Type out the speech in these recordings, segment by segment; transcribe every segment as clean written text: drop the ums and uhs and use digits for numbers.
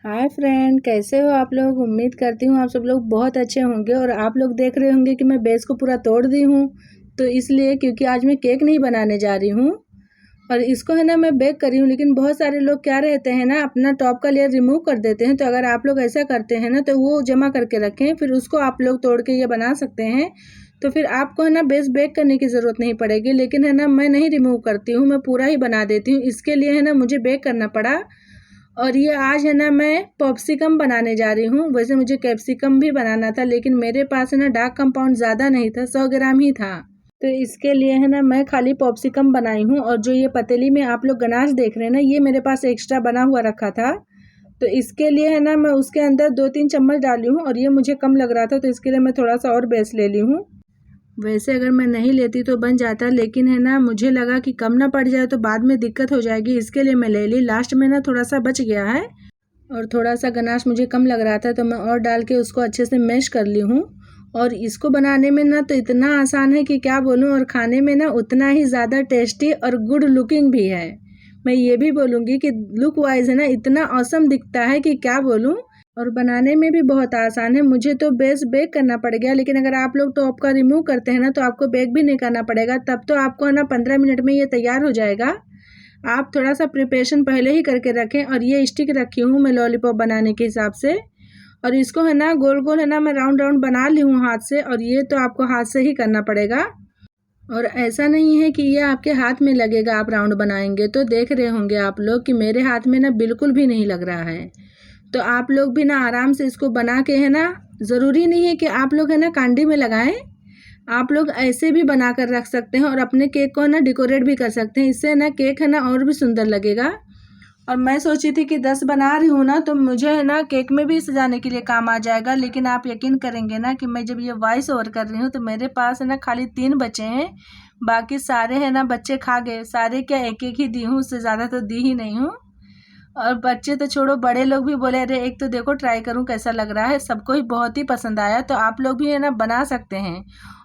Hi friend, कैसे हो आप लोग। उम्मीद करती हूँ आप सब लोग बहुत अच्छे होंगे। और आप लोग देख रहे होंगे कि मैं बेस को पूरा तोड़ दी हूँ, तो इसलिए क्योंकि आज मैं केक नहीं बनाने जा रही हूँ और इसको है ना मैं बेक करी हूँ। लेकिन बहुत सारे लोग क्या रहते हैं ना, अपना टॉप का लेयर रिमूव कर देते हैं। तो अगर आप लोग ऐसा करते हैं ना तो वो जमा करके रखें, फिर उसको आप लोग तोड़ के ये बना सकते हैं। तो फिर आपको है ना बेस बेक करने की ज़रूरत नहीं पड़ेगी। लेकिन है ना मैं नहीं रिमूव करती हूँ, मैं पूरा ही बना देती हूँ। इसके लिए है ना मुझे बेक करना पड़ा। और ये आज है ना मैं पॉप्सिकम बनाने जा रही हूँ। वैसे मुझे कैप्सिकम भी बनाना था, लेकिन मेरे पास है ना डार्क कंपाउंड ज़्यादा नहीं था, 100 ग्राम ही था। तो इसके लिए है ना मैं खाली पॉप्सिकम बनाई हूँ। और जो ये पतीली में आप लोग गनाश देख रहे हैं ना, ये मेरे पास एक्स्ट्रा बना हुआ रखा था। तो इसके लिए है ना मैं उसके अंदर 2-3 चम्मच डाली हूँ और ये मुझे कम लग रहा था, तो इसके लिए मैं थोड़ा सा और बेस ले ली हूँ। वैसे अगर मैं नहीं लेती तो बन जाता, लेकिन है ना मुझे लगा कि कम ना पड़ जाए तो बाद में दिक्कत हो जाएगी, इसके लिए मैं ले ली। लास्ट में ना थोड़ा सा बच गया है और थोड़ा सा गनाश मुझे कम लग रहा था, तो मैं और डाल के उसको अच्छे से मैश कर ली हूँ। और इसको बनाने में ना तो इतना आसान है कि क्या बोलूँ, और खाने में ना उतना ही ज़्यादा टेस्टी और गुड लुकिंग भी है। मैं ये भी बोलूँगी कि लुक वाइज है ना इतना औसम दिखता है कि क्या बोलूँ। और बनाने में भी बहुत आसान है। मुझे तो बेस बेक करना पड़ गया, लेकिन अगर आप लोग टॉप का रिमूव करते हैं ना तो आपको बेक भी नहीं करना पड़ेगा। तब तो आपको है ना 15 मिनट में ये तैयार हो जाएगा। आप थोड़ा सा प्रिपरेशन पहले ही करके रखें। और ये स्टिक रखी हूँ मैं लॉलीपॉप बनाने के हिसाब से। और इसको है ना गोल गोल है ना मैं राउंड राउंड बना ली हूँ हाथ से। और ये तो आपको हाथ से ही करना पड़ेगा, और ऐसा नहीं है कि ये आपके हाथ में लगेगा। आप राउंड बनाएंगे तो देख रहे होंगे आप लोग कि मेरे हाथ में ना बिल्कुल भी नहीं लग रहा है। तो आप लोग भी ना आराम से इसको बना के है ना, ज़रूरी नहीं है कि आप लोग है ना कांडी में लगाएं। आप लोग ऐसे भी बना कर रख सकते हैं और अपने केक को है ना डेकोरेट भी कर सकते हैं। इससे ना केक है ना और भी सुंदर लगेगा। और मैं सोची थी कि 10 बना रही हूँ ना तो मुझे है ना केक में भी सजाने के लिए काम आ जाएगा। लेकिन आप यकीन करेंगे ना कि मैं जब ये वॉइस ओवर कर रही हूँ तो मेरे पास है ना खाली 3 बचे हैं। बाकी सारे है ना बच्चे खा गए। सारे क्या एक एक ही दी हूँ, उससे ज़्यादा तो दी ही नहीं हूँ। और बच्चे तो छोड़ो, बड़े लोग भी बोले अरे एक तो देखो ट्राई करूं कैसा लग रहा है। सबको ही बहुत ही पसंद आया। तो आप लोग भी है ना बना सकते हैं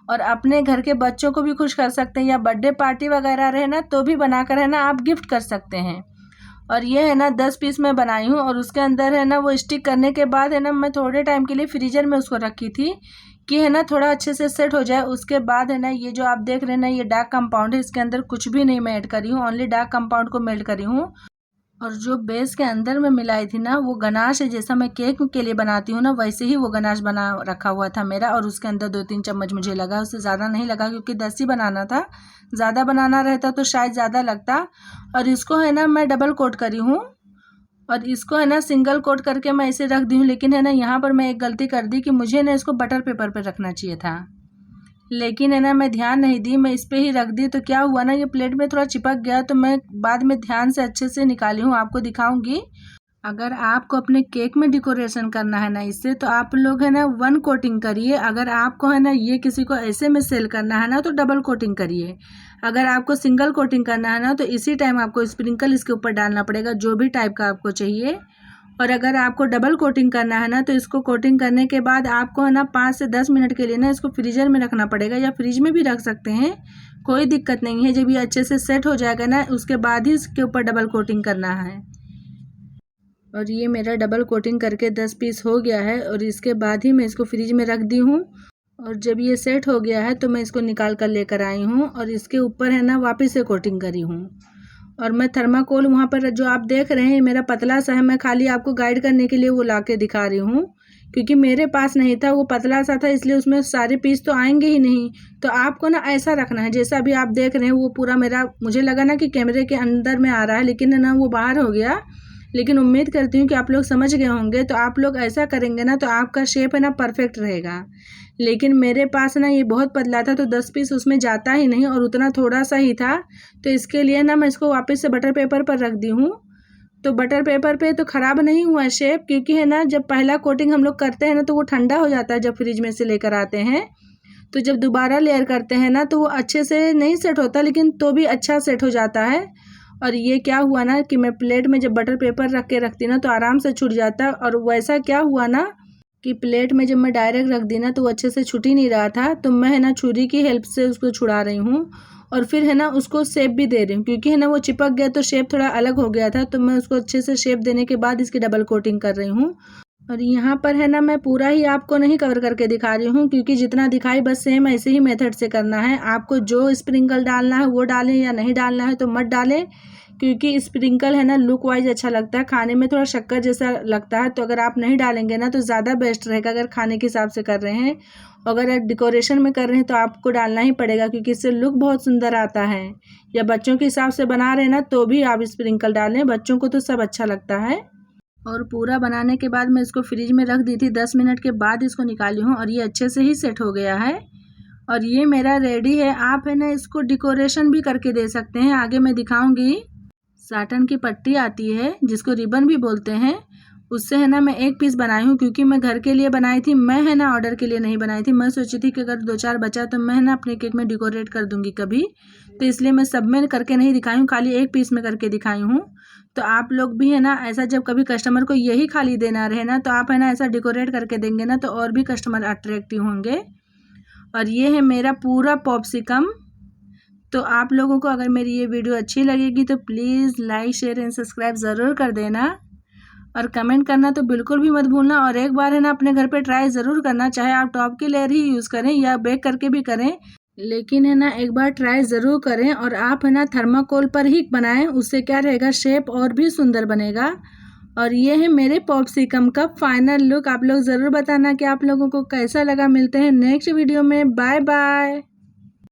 और अपने घर के बच्चों को भी खुश कर सकते हैं, या बर्थडे पार्टी वगैरह रहे ना तो भी बनाकर है ना आप गिफ्ट कर सकते हैं। और ये है ना 10 पीस मैं बनाई हूँ। और उसके अंदर है ना वो स्टिक करने के बाद है ना मैं थोड़े टाइम के लिए फ्रीजर में उसको रखी थी कि है ना थोड़ा अच्छे से सेट हो जाए। उसके बाद है ना ये जो आप देख रहे हैं ना ये डार्क कंपाउंड है, इसके अंदर कुछ भी नहीं मैं ऐड करी हूँ, ओनली डार्क कंपाउंड को मेल्ट करी हूँ। और जो बेस के अंदर में मिलाई थी ना वो गनाश है, जैसा मैं केक के लिए बनाती हूँ ना वैसे ही वो गनाश बना रखा हुआ था मेरा। और उसके अंदर 2-3 चम्मच मुझे लगा, उससे ज़्यादा नहीं लगा क्योंकि 10 ही बनाना था। ज़्यादा बनाना रहता तो शायद ज़्यादा लगता। और इसको है ना मैं डबल कोट करी हूँ और इसको है ना सिंगल कोट करके मैं इसे रख दी हूँ। लेकिन है ना यहाँ पर मैं एक गलती कर दी कि मुझे ना इसको बटर पेपर पर रखना चाहिए था, लेकिन है ना मैं ध्यान नहीं दी, मैं इस पे ही रख दी। तो क्या हुआ ना ये प्लेट में थोड़ा चिपक गया, तो मैं बाद में ध्यान से अच्छे से निकाली हूँ, आपको दिखाऊंगी। अगर आपको अपने केक में डेकोरेशन करना है ना इससे, तो आप लोग है ना 1 कोटिंग करिए। अगर आपको है ना ये किसी को ऐसे में सेल करना है ना तो डबल कोटिंग करिए। अगर आपको सिंगल कोटिंग करना है ना तो इसी टाइम आपको स्प्रिंकल इसके ऊपर डालना पड़ेगा, जो भी टाइप का आपको चाहिए। और अगर आपको डबल कोटिंग करना है ना तो इसको कोटिंग करने के बाद आपको है ना 5 से 10 मिनट के लिए ना इसको फ्रीजर में रखना पड़ेगा, या फ्रिज में भी रख सकते हैं, कोई दिक्कत नहीं है। जब ये अच्छे से सेट हो जाएगा ना उसके बाद ही इसके ऊपर डबल कोटिंग करना है। और ये मेरा डबल कोटिंग करके 10 पीस हो गया है और इसके बाद ही मैं इसको फ्रिज में रख दी हूँ। और जब ये सेट हो गया है तो मैं इसको निकाल कर लेकर आई हूँ और इसके ऊपर है ना वापस से कोटिंग करी हूँ। और मैं थर्माकोल वहाँ पर जो आप देख रहे हैं मेरा पतला सा है, मैं खाली आपको गाइड करने के लिए वो ला के दिखा रही हूँ, क्योंकि मेरे पास नहीं था, वो पतला सा था, इसलिए उसमें सारे पीस तो आएंगे ही नहीं। तो आपको ना ऐसा रखना है जैसा अभी आप देख रहे हैं। वो पूरा मेरा मुझे लगा ना कि कैमरे के अंदर में आ रहा है, लेकिन ना वो बाहर हो गया। लेकिन उम्मीद करती हूँ कि आप लोग समझ गए होंगे। तो आप लोग ऐसा करेंगे ना तो आपका शेप है ना परफेक्ट रहेगा। लेकिन मेरे पास ना ये बहुत पतला था तो 10 पीस उसमें जाता ही नहीं और उतना थोड़ा सा ही था। तो इसके लिए ना मैं इसको वापस से बटर पेपर पर रख दी हूँ। तो बटर पेपर पे तो ख़राब नहीं हुआ शेप, क्योंकि है ना जब पहला कोटिंग हम लोग करते हैं ना तो वो ठंडा हो जाता है जब फ्रिज में से लेकर आते हैं। तो जब दोबारा लेयर करते हैं ना तो वो अच्छे से नहीं सेट होता, लेकिन तो भी अच्छा सेट हो जाता है। और ये क्या हुआ ना कि मैं प्लेट में जब बटर पेपर रख के रखती ना तो आराम से छूट जाता। और वैसा क्या हुआ ना कि प्लेट में जब मैं डायरेक्ट रख दी ना तो वो अच्छे से छूट ही नहीं रहा था। तो मैं है ना छुरी की हेल्प से उसको छुड़ा रही हूँ। और फिर है ना उसको शेप भी दे रही हूँ, क्योंकि है ना वो चिपक गया तो शेप थोड़ा अलग हो गया था, तो मैं उसको अच्छे से शेप देने के बाद इसकी डबल कोटिंग कर रही हूँ। और यहाँ पर है ना मैं पूरा ही आपको नहीं कवर करके दिखा रही हूँ, क्योंकि जितना दिखाई बस सेम ऐसे ही मेथड से करना है। आपको जो स्प्रिंकल डालना है वो डालें, या नहीं डालना है तो मत डालें, क्योंकि स्प्रिंकल है ना लुक वाइज अच्छा लगता है, खाने में थोड़ा शक्कर जैसा लगता है। तो अगर आप नहीं डालेंगे ना तो ज़्यादा बेस्ट रहेगा अगर खाने के हिसाब से कर रहे हैं। अगर डेकोरेशन में कर रहे हैं तो आपको डालना ही पड़ेगा, क्योंकि इससे लुक बहुत सुंदर आता है। या बच्चों के हिसाब से बना रहे हैं ना तो भी आप स्प्रिंकल डालें, बच्चों को तो सब अच्छा लगता है। और पूरा बनाने के बाद मैं इसको फ्रिज में रख दी थी, 10 मिनट के बाद इसको निकाली हूँ और ये अच्छे से ही सेट हो गया है। और ये मेरा रेडी है। आप है ना इसको डेकोरेशन भी करके दे सकते हैं, आगे मैं दिखाऊंगी। साटन की पट्टी आती है जिसको रिबन भी बोलते हैं, उससे है ना मैं एक पीस बनाई हूँ, क्योंकि मैं घर के लिए बनाई थी, मैं है ना ऑर्डर के लिए नहीं बनाई थी। मैं सोची थी कि अगर 2-4 बचा तो मैं है ना अपने केक में डेकोरेट कर दूंगी कभी, तो इसलिए मैं सब में करके नहीं दिखाई हूँ, खाली एक पीस में करके दिखाई हूँ। तो आप लोग भी है ना ऐसा जब कभी कस्टमर को यही खाली देना रहे ना, तो आप है ना ऐसा डेकोरेट करके देंगे ना तो और भी कस्टमर अट्रैक्टिव होंगे। और ये है मेरा पूरा पॉप्सिकम। तो आप लोगों को अगर मेरी ये वीडियो अच्छी लगेगी तो please like share and subscribe ज़रूर कर देना, और कमेंट करना तो बिल्कुल भी मत भूलना। और एक बार है ना अपने घर पे ट्राई ज़रूर करना, चाहे आप टॉप की लेयर ही यूज़ करें या बेक करके भी करें, लेकिन है ना एक बार ट्राई ज़रूर करें। और आप है ना थर्माकोल पर ही बनाएं, उससे क्या रहेगा शेप और भी सुंदर बनेगा। और ये है मेरे पॉप्सिकम का फाइनल लुक। आप लोग ज़रूर बताना कि आप लोगों को कैसा लगा। मिलते हैं नेक्स्ट वीडियो में, बाय बाय।